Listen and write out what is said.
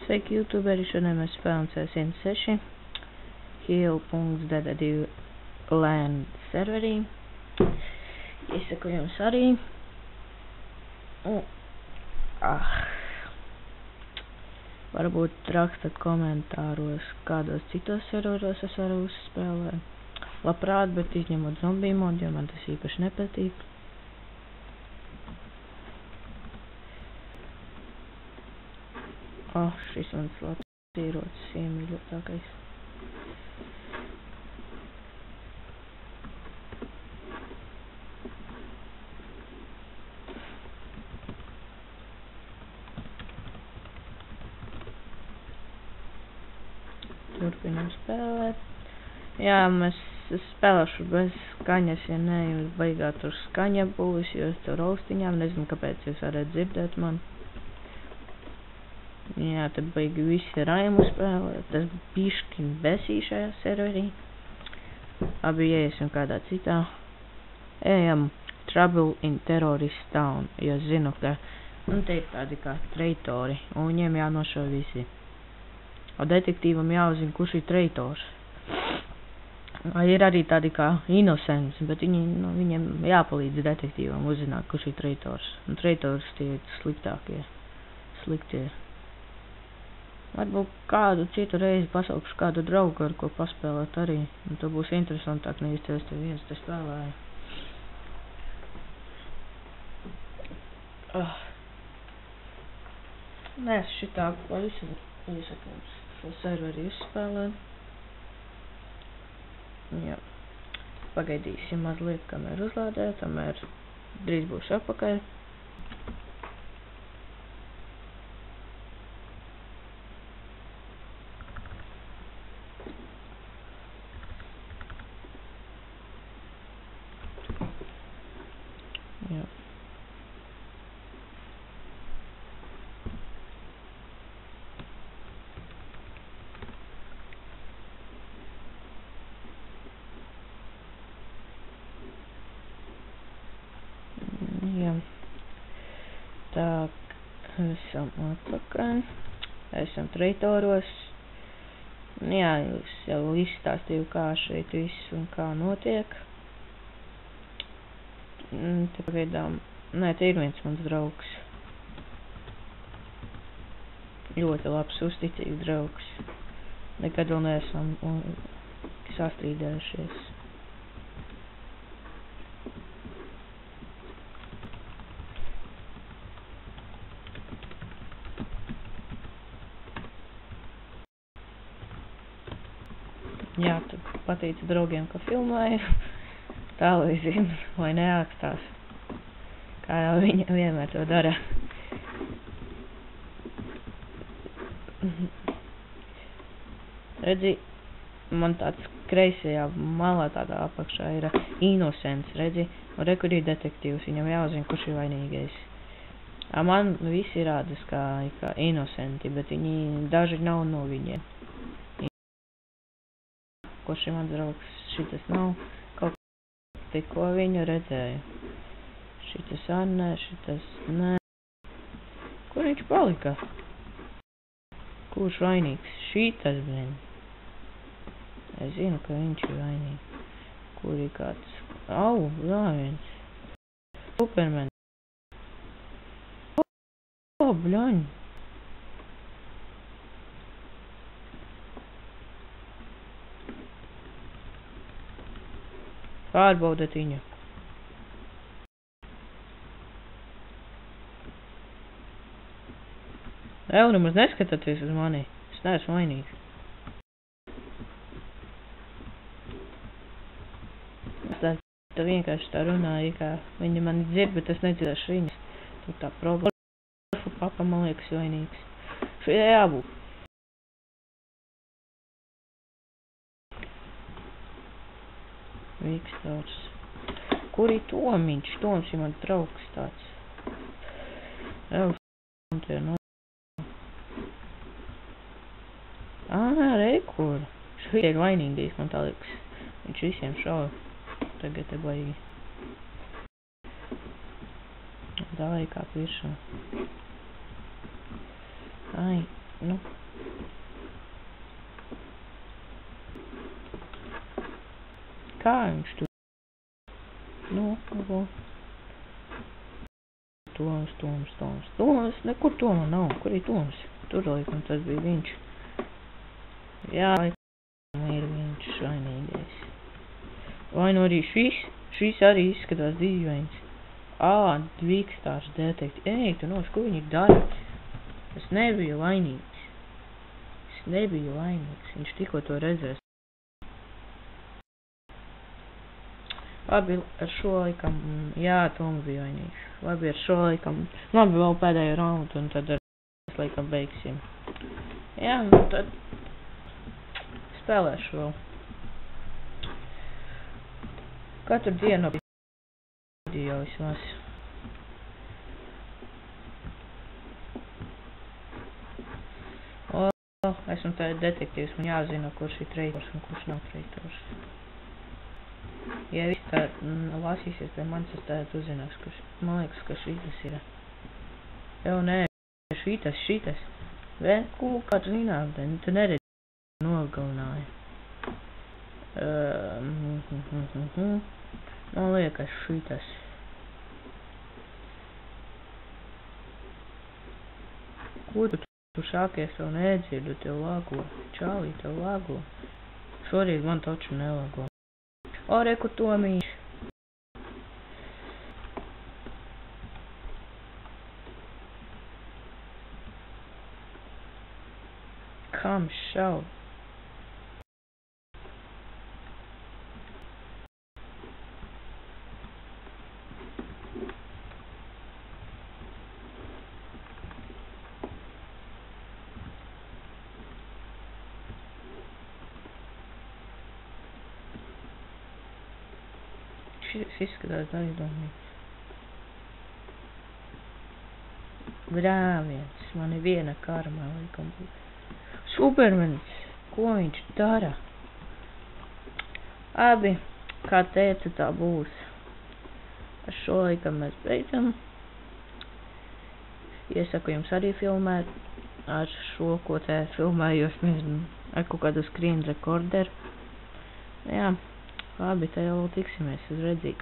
Sveiki, youtuberi, šodien mēs spēlējam C106 Heal.DD2 LAN serverī. Iesaku jums arī. Varbūt rakstat komentāros, kādos citos serveros es varu uzspēlēt. Labprāt, bet izņemot zombiju modu, jo man tas īpaši nepatīk. Šis mans labs ierocis iemīļotākais. Turpinām spēlēt. Jā, mēs spēlēšu bez skaņas, ja ne, jūs baigā tur skaņa būs, jo es tur austiņām, nezinu, kāpēc jūs varētu dzirdēt man. Jā, te baigi visi raimu spēlēt, tas bišķiņ besī šajā serverī. Abi iesim kādā citā. Ejam Trouble in Terrorist Town, jo zinu, ka te ir tādi kā traitori, un viņiem jānošo visi. Un detektīvam jāuzzina, kurš ir traitors. Ir arī tādi kā innocents, bet viņiem jāpalīdz detektīvam uzzināt, kurš ir traitors. Un traitors tie ir sliktākie, sliktie. Varbūt kādu citu reizi pasaukšu kādu draugu, ar ko paspēlēt arī. Un to būs interesantāk, nevis es te viens te spēlēju. Nē, šitā pavisam iesakums šo serveri uzspēlēt. Jā. Pagaidīsim mazliet, kamēr uzlādē, tamēr drīz būšu atpakaļ. Jā. Jā. Tā, esam atpakaļ. Esam traitoros. Jā, jūs jau izstāstīju, kā šeit viss un kā notiek. Te pagaidām, nē, te ir viens mans draugs. Ļoti labs, uzticīgs draugs. Nekad vēl neesam sastrīdējušies. Jā, tu pateici draugiem, ka filmēju. Tā, lai zinu, lai neākstās. Kā jau viņa vienmēr to dara. Redzi, man tāds kreisajā malā tādā apakšā ir innocents, redzi, un re, kur ir detektīvs, viņam jāuzzina, kurš ir vainīgais. Man visi rādas kā innocenti, bet viņi daži nav no viņiem. Kurš ir mans draugs, šitas nav, kaut tikko viņu redzēju. Šitas nē, šitas nē. Kur viņš palika? Kurš vainīgs? Šitas, blin. Es zinu, ka viņš ir vainīgs. Kur ir kāds? Au, viens. Superman. Bļaņ. Pārbaudat viņu. Nemaz neskatāties uz mani. Es neesmu vainīgs. Tā vienkārši tā runāja, kā viņa mani dzird, bet es nedzirdēšu viņas. Tur tā problēma. Papa, man liekas, vainīgs. Šeit jābūt. Vikstors. Kur ir Tomiņš? Toms ir mans draugs tāds. Rekur. Šeit ir vainīgais, man tā liekas. Viņš visiem šauj. Tagad te baigi. Davai kā piršā. Ai, nu. Kā viņš tur? Nu, Toms, nekur Toma nav. Kur ir Toms? Tur laikam tas bija viņš. Jā, laikam ir viņš vainīgais. Vai nu arī šis arī izskatās dīvains. Dvikstārs detekti. Ej, tu nos, ko viņi dara? Es nebiju vainīgs. Viņš tikko to redzēs. Labi, ar šo laikam, jā, Toms bija vainīgs. Labi, ar šo laikam, labi, vēl pēdējo raundu, un tad ar laikam beigsim. Jā, nu tad spēlēšu vēl. Katru dienu video vismaz. Esmu tā detektīvs, man jāzina, kurš ir traitors un kurš nav traitors. Ja viss tā lasīsies pie manis, es tā uzzinās, kurš, man liekas, ka šitas ir. Jau nē, šitas. Vēl kāds zināt, tu neredzi, nogalināja. Man liekas, šitas. Ko tu šākies, vēl nedzirdu, tev lago. Čālī, tev lago. Šorīt man taču nelago. Reku Tomīši. Kam šau? Šis izskatās aizdomīgs. Brāviens, man ir viena karma, laikam. Supermens, ko viņš dara? Abi, kā teicu, tā būs. Ar šo laikam mēs beidzam. Iesaku jums arī filmēt. Ar šo, ko te filmējos, mēs ar kaut kādu screen recorderu. Jā. Labi, te jau tiksimies uz redzību.